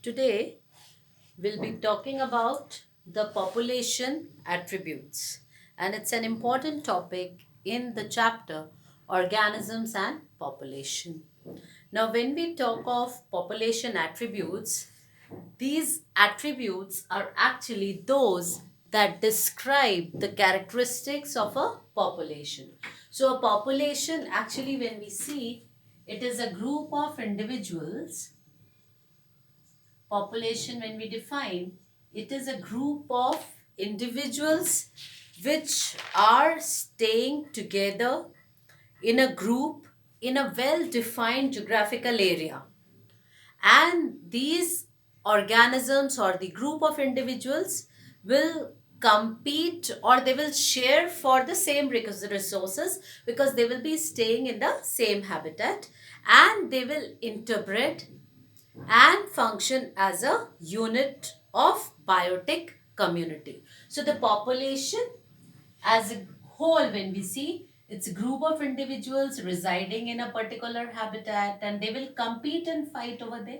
Today, we'll be talking about the population attributes, and it's an important topic in the chapter Organisms and Population. Now, when we talk of population attributes, these attributes are actually those that describe the characteristics of a population. So, a population actually, when we see, it is a group of individuals. Population, when we define, it is a group of individuals which are staying together in a group in a well defined geographical area, and these organisms or the group of individuals will compete or they will share for the same resources because they will be staying in the same habitat, and they will interbreed and function as a unit of biotic community. So the population as a whole, when we see, it's a group of individuals residing in a particular habitat, and they will compete and fight over there,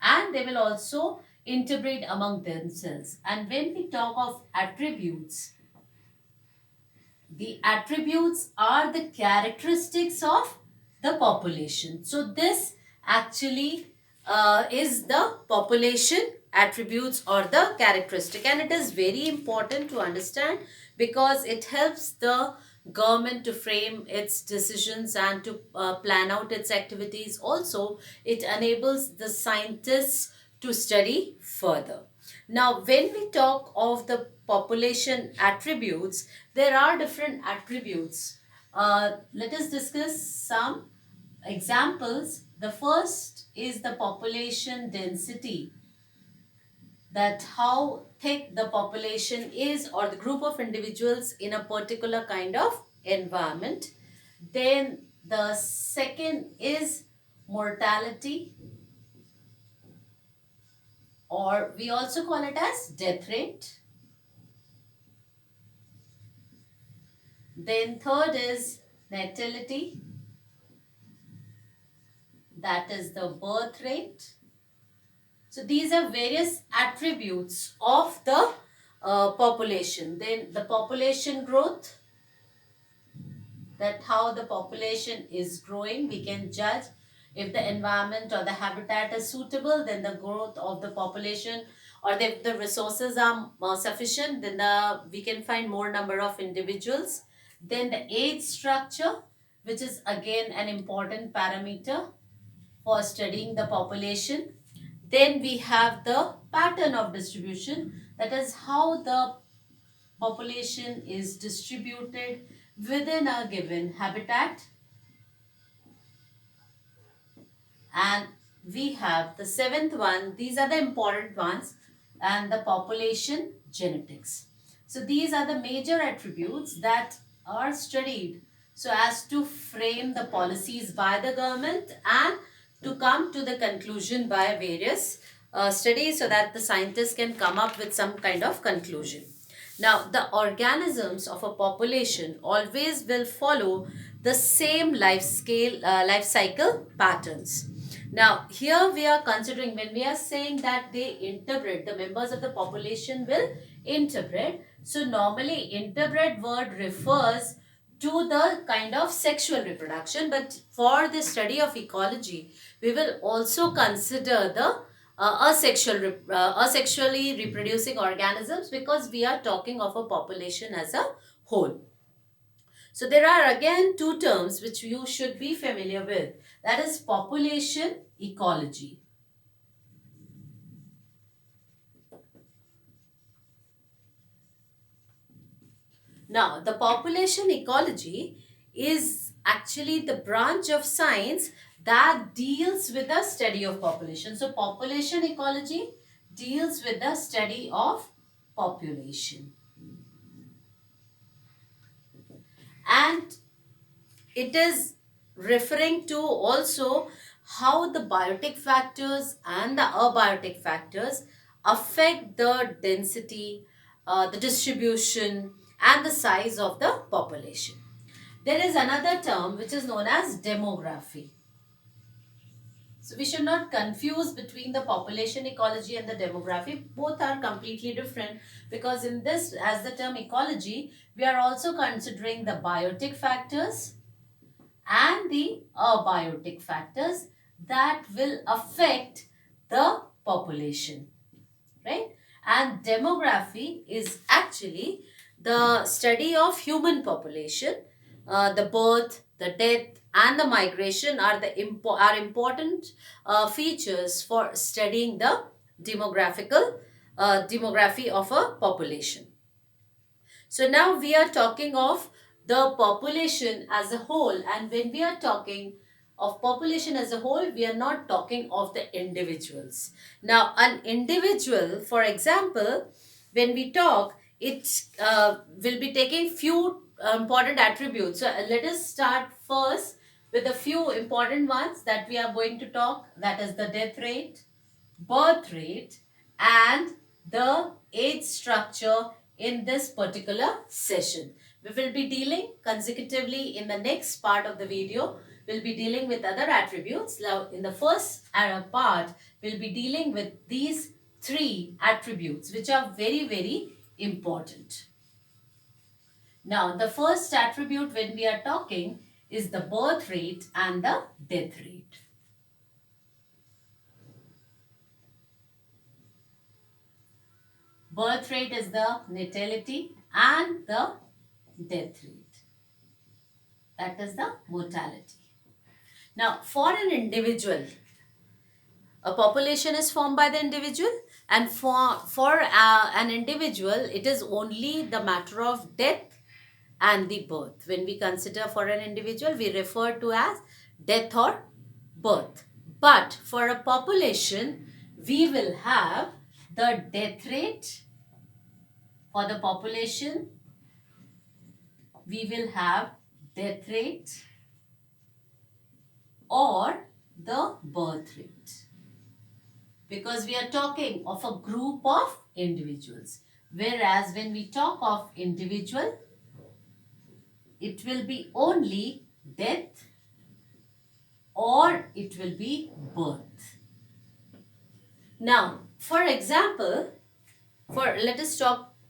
and they will also interbreed among themselves. And when we talk of attributes, the attributes are the characteristics of the population. So this actually is the population attributes or the characteristic, and it is very important to understand because it helps the government to frame its decisions and to plan out its activities. Also, it enables the scientists to study further. Now, when we talk of the population attributes, there are different attributes. Let us discuss some examples. The first is the population density, that how thick the population is or the group of individuals in a particular kind of environment. Then the second is mortality, or we also call it as death rate. Then third is natality, that is the birth rate. So these are various attributes of the population. Then the population growth, that how the population is growing. We can judge if the environment or the habitat is suitable, then the growth of the population, or if the resources are sufficient, then we can find more number of individuals. Then the age structure, which is again an important parameter for studying the population. Then we have the pattern of distribution, that is how the population is distributed within a given habitat. And we have the seventh one, these are the important ones, and the population genetics. So these are the major attributes that are studied so as to frame the policies by the government and to come to the conclusion by various studies so that the scientists can come up with some kind of conclusion. Now, the organisms of a population always will follow the same life cycle patterns. Now, here we are considering when we are saying that they interbreed, the members of the population will interbreed. So, normally interbred word refers to the kind of sexual reproduction, but for the study of ecology, we will also consider the asexually reproducing organisms because we are talking of a population as a whole. So there are again two terms which you should be familiar with, that is population ecology. Now, the population ecology is actually the branch of science that deals with the study of population. So, population ecology deals with the study of population. And it is referring to also how the biotic factors and the abiotic factors affect the density, the distribution, and the size of the population. There is another term which is known as demography. So we should not confuse between the population ecology and the demography. Both are completely different, because in this, as the term ecology, we are also considering the biotic factors and the abiotic factors that will affect the population, right? And demography is actually the study of human population. The birth, the death, and the migration are are important features for studying the demography of a population. So now we are talking of the population as a whole, and when we are talking of population as a whole, we are not talking of the individuals. Now, an individual, for example, when we talk, it will be taking few important attributes. So let us start first with a few important ones that we are going to talk. That is the death rate, birth rate, and the age structure in this particular session. We will be dealing consecutively in the next part of the video. We'll be dealing with other attributes. Now, in the first part, we'll be dealing with these three attributes, which are very, very important. Now, the first attribute when we are talking is the birth rate and the death rate. Birth rate is the natality and the death rate. That is the mortality. Now, for an individual, a population is formed by the individual, and for an individual, it is only the matter of death and the birth. When we consider for an individual, we refer to as death or birth. But for a population, we will have the death rate. For the population, we will have death rate or the birth rate, because we are talking of a group of individuals. Whereas when we talk of individual, it will be only death or it will be birth. Now, for example, let us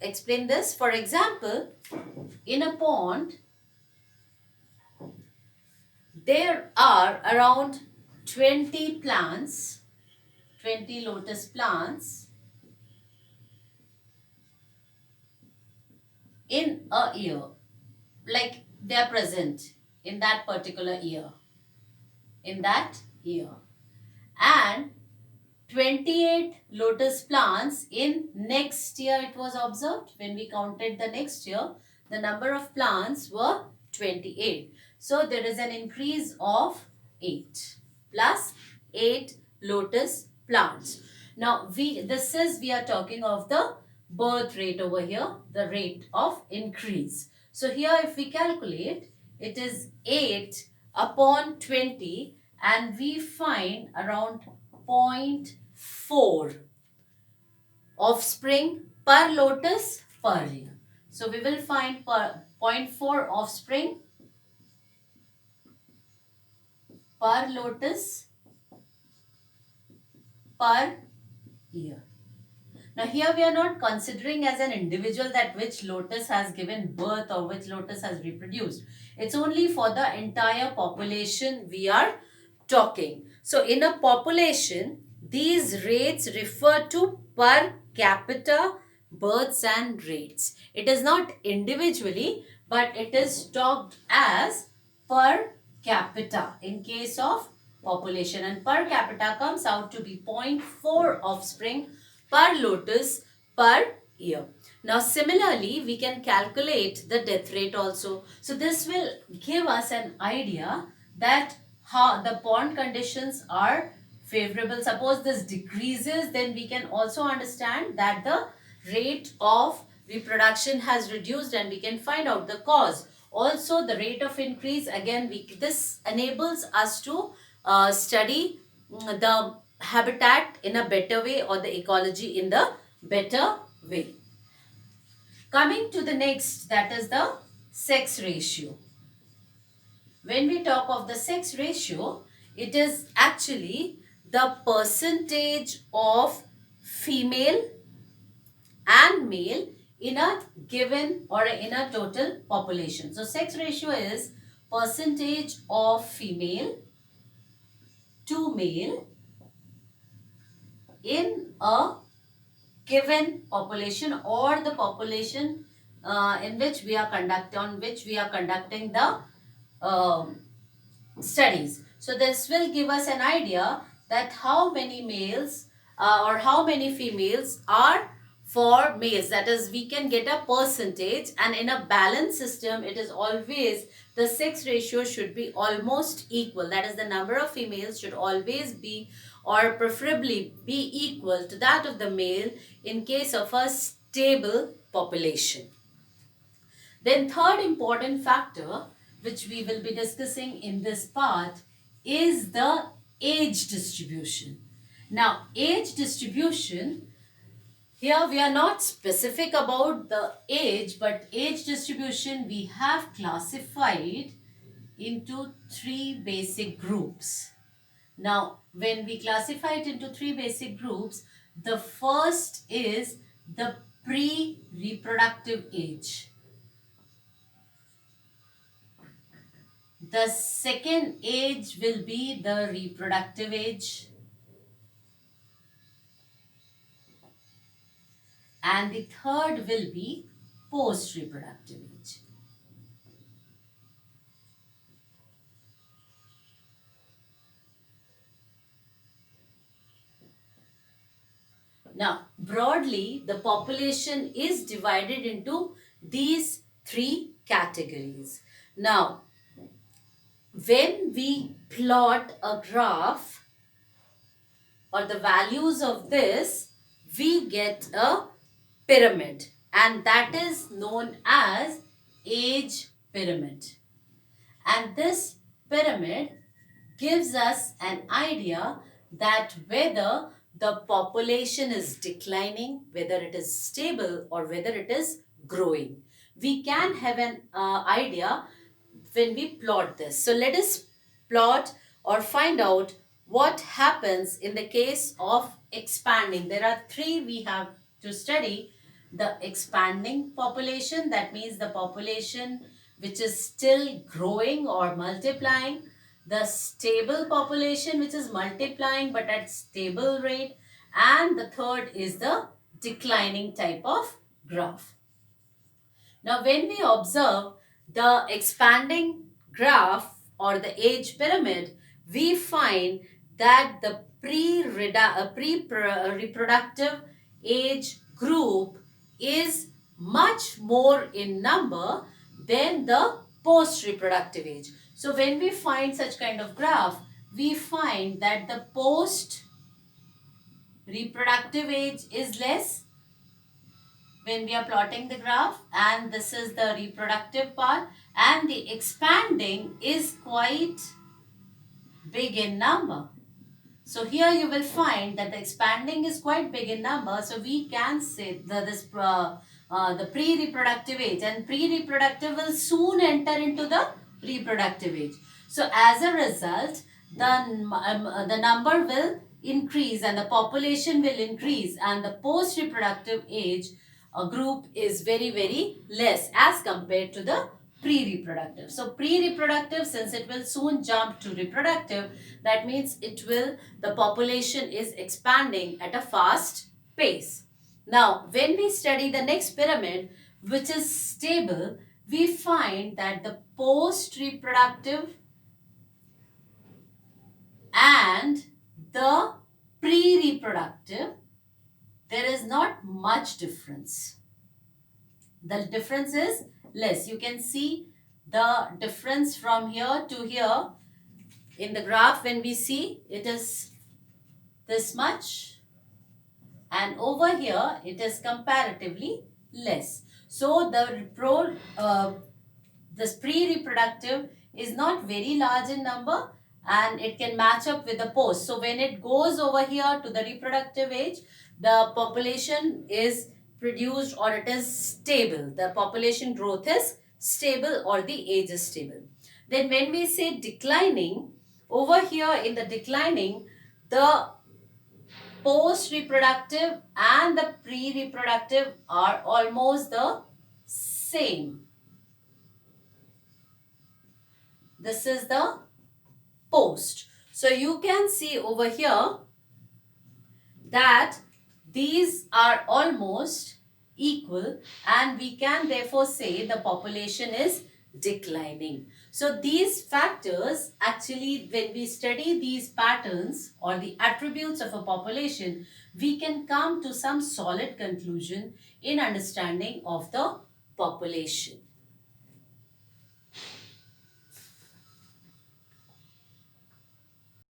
explain this. For example, in a pond, there are around 20 plants, 20 lotus plants in a year. Like they are present in that particular year. And 28 lotus plants in next year, it was observed. When we counted the next year, the number of plants were 28. So there is an increase of 8 plus 8 lotus plants. Now we are talking of the birth rate over here, the rate of increase. So here if we calculate, it is 8 upon 20, and we find around 0.4 offspring per lotus per year. So we will find 0.4 offspring per lotus per year. Now here we are not considering as an individual that which lotus has given birth or which lotus has reproduced. It's only for the entire population we are talking. So in a population, these rates refer to per capita births and rates. It is not individually, but it is talked as per capita in case of population, and per capita comes out to be 0.4 offspring per lotus per year. Now similarly, we can calculate the death rate also. So this will give us an idea that how the pond conditions are favorable. Suppose this decreases, then we can also understand that the rate of reproduction has reduced, and we can find out the cause. Also the rate of increase, again this enables us to study the habitat in a better way, or the ecology in the better way. Coming to the next, that is the sex ratio. When we talk of the sex ratio, it is actually the percentage of female and male in a given or in a total population. So sex ratio is percentage of female to male in a given population, or the population in which we are conducting the studies. So this will give us an idea that how many males or how many females are for males. That is, we can get a percentage, and in a balanced system it is always the sex ratio should be almost equal. That is, the number of females should always be or preferably be equal to that of the male in case of a stable population. Then third important factor which we will be discussing in this part is the age distribution. Now, age distribution, here we are not specific about the age, but age distribution we have classified into three basic groups. Now, when we classify it into three basic groups, the first is the pre-reproductive age. The second age will be the reproductive age. And the third will be post-reproductive age. Now, broadly, the population is divided into these three categories. Now, when we plot a graph or the values of this, we get a pyramid, and that is known as age pyramid. And this pyramid gives us an idea that whether the population is declining, whether it is stable, or whether it is growing. We can have an idea when we plot this. So let us plot or find out what happens in the case of expanding. There are three we have to study. The expanding population, that means the population which is still growing or multiplying. The stable population which is multiplying but at stable rate. And the third is the declining type of graph. Now, when we observe the expanding graph or the age pyramid, we find that the pre-reproductive age group is much more in number than the post-reproductive age. So when we find such kind of graph, we find that the post-reproductive age is less when we are plotting the graph, and this is the reproductive part, and the expanding is quite big in number. So here you will find that the expanding is quite big in number. So we can say that the pre-reproductive age, and pre-reproductive will soon enter into the reproductive age. So as a result, the number will increase and the population will increase, and the post-reproductive age group is very, very less as compared to the pre-reproductive. So pre-reproductive, since it will soon jump to reproductive, that means the population is expanding at a fast pace. Now, when we study the next pyramid, which is stable, we find that the post-reproductive and the pre-reproductive, there is not much difference. The difference is less. You can see the difference from here to here in the graph. When we see, it is this much, and over here it is comparatively less. So this pre-reproductive is not very large in number, and it can match up with the post. So when it goes over here to the reproductive age, the population is produced or it is stable. The population growth is stable or the age is stable. Then when we say declining, over here in the declining, the post-reproductive and the pre-reproductive are almost the same. This is the post. So you can see over here that these are almost equal, and we can therefore say the population is declining. So these factors, actually, when we study these patterns or the attributes of a population, we can come to some solid conclusion in understanding of the population.